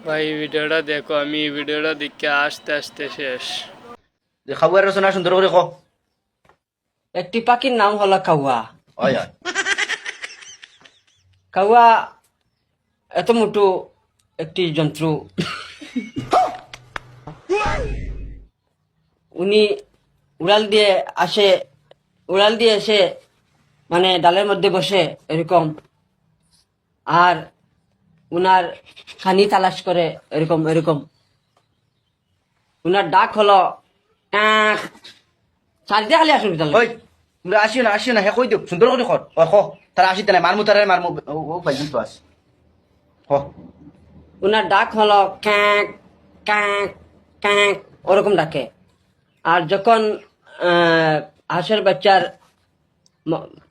ভাই ভিডিওটা দেখো, আমি ভিডিওটা দেখে আস্তে আস্তে শেষ। যে খাবার রচনা সুন্দর করে কো। একটি পাখির নাম হলো কাউয়া। হয় হয়। কাউয়া এত মোটো একটি জন্তু। উনি উড়াল দিয়ে আসে, উড়াল দিয়ে এসে মানে ডালের মধ্যে বসে এরকম, আর উনার খানি তালাশ করে এরকম এরকম। উনার ডাক হলো টাক। চারিদিকে খালি আসুন তাহলে। ওই তোমরা আসিও না হে কই দিও সুন্দর করে কর ও কো তারা আসিতে নাই মারমু তারা মারমু ও ভাই তো আস হ উনার ডাক হলো ক্যাঁক ক্যাঁক ক্যাঁক, ওরকম ডাকে। আর যখন হাঁসের বাচ্চার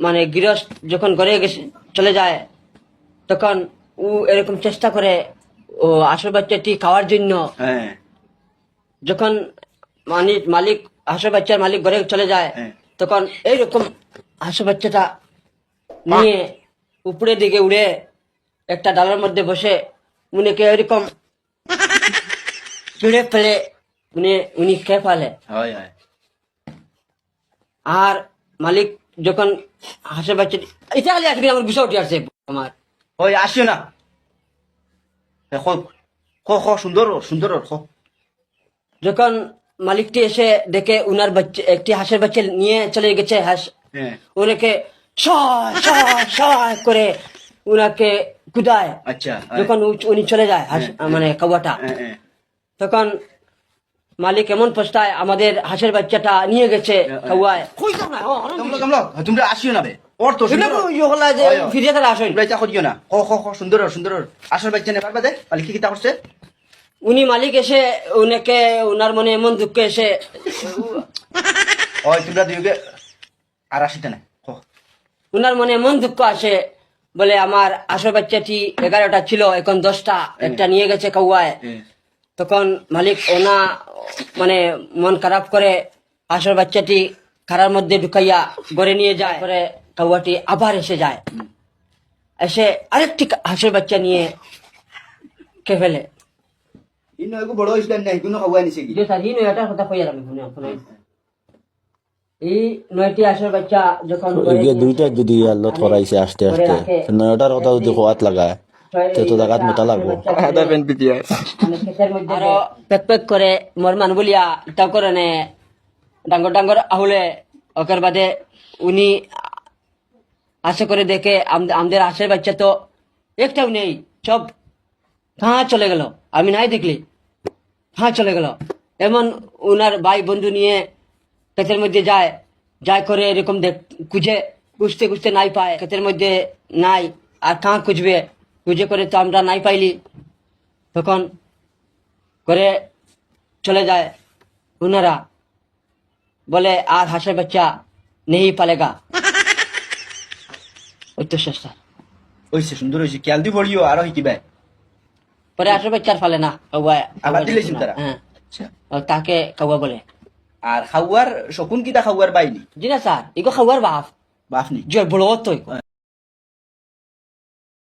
মানে গৃহস্থ যখন ঘরে গেছে চলে যায়, তখন ও এরকম চেষ্টা করে ও হাঁসের বাচ্চাটি খাওয়ার জন্য। হ্যাঁ যখন মালিক হাঁসের বাচ্চার মালিক ঘরে চলে যায়, হ্যাঁ। তখন এইরকম হাঁসের বাচ্চাটা নিয়ে উপরের দিকে উড়ে একটা ডালের মধ্যে বসে উনিকে এরকম চুড়ে ফেলে উনি খেয়ে ফেলে। হয় হয়। আর মালিক যখন হাঁসের বাচ্চা এটা খালি আসবে, আমার বিষয় উঠে আসছে আমার। ওই আসিও না হে কো কো কো সুন্দর সুন্দর কো যখন মালিকটি এসে দেখে উনার বাচ্চা একটি হাঁসের বাচ্চা নিয়ে চলে গেছে হাঁস, হ্যাঁ উনাকে সয় সয় সয় করে উনাকে কুদায়। আচ্ছা যখন উনি চলে যায় হাঁস মানে কাউয়াটা, হ্যাঁ হ্যাঁ তখন মালিক এমন পস্তায় আমাদের হাঁসের বাচ্চাটা নিয়ে গেছে কাউয়ায়। তোমরা আসিও না বে ওর তো সুন্দর ফিরে তারা আসেন। তোমরা এটা করিও না কো কো কো সুন্দর সুন্দর আসল বাচ্চা নেবার বাদে মালিক কি কিতা করছে উনি মালিক এসে উনাকে উনার মনে এমন দুঃখ এসে ওই তোমরা দুইকে আর আসিতে না কো উনার মনে এমন দুঃখ আসে, বলে আমার আসল বাচ্চাটি 11টা ছিল, এখন 10টা, একটা নিয়ে গেছে কাউয়ায়। তখন মালিক ওনা মানে মন খারাপ করে আসল বাচ্চাটি খারার মধ্যে ঢুকাইয়া ঘরে নিয়ে যায়। পরে কাউয়াটি আবার এসে যায়, এসে আরেকটি হাঁসের বাচ্চা নিয়ে খেয়ে ফেলে। ইনো এগো বড় হইছে না ইগুনো খাওয়া নিছে কি যে স্যার এই নয়টার কথা কইয়া আমি শুনে এই 9টি হাঁসের বাচ্চা যখন এগিয়ে দুইটা যদি আল্লাহ ধরাইছে আস্তে আস্তে নয়টার কথা যদি খোয়াত লাগায় তো জায়গাত মোটা লাগবো। আরো পেক পেক করে মরমান বলিয়া তাও করে নে ডাঙ্গর ডাঙ্গর আহুলে ওকের বাদে উনি আশা করে দেখে আমাদের হাঁসের বাচ্চা তো একটাও নেই, সব কাঁ চলে গেল, আমি নাই দেখলি কাঁ চলে গেল। এমন উনার ভাই বন্ধু নিয়ে ক্ষেতের মধ্যে যায় করে এরকম খুঁজতে খুঁজতে নাই পায়, ক্ষেতের মধ্যে নাই, আর কাঁ খুঁজবে, খুঁজে করে তো আমরা নাই পাইলি। তখন করে চলে যায় উনারা, বলে আর হাঁসের বাচ্চা নেই পালেগা। ওই তো শেষ স্যার। হইছে সুন্দর হইছে খেয়াল দি পড়িও আরো হিকিবাই পরে হাঁসের বাচ্চার ফালে না কাউয়া, আবার দিলেছেন তারা হ্যাঁ আচ্ছা তাকে কাউয়া বলে। আর খাওয়ার শকুন কিটা খাওয়ার বাইনি জি না স্যার, এগো খাওয়ার বাপ বাফনি যে বড় তো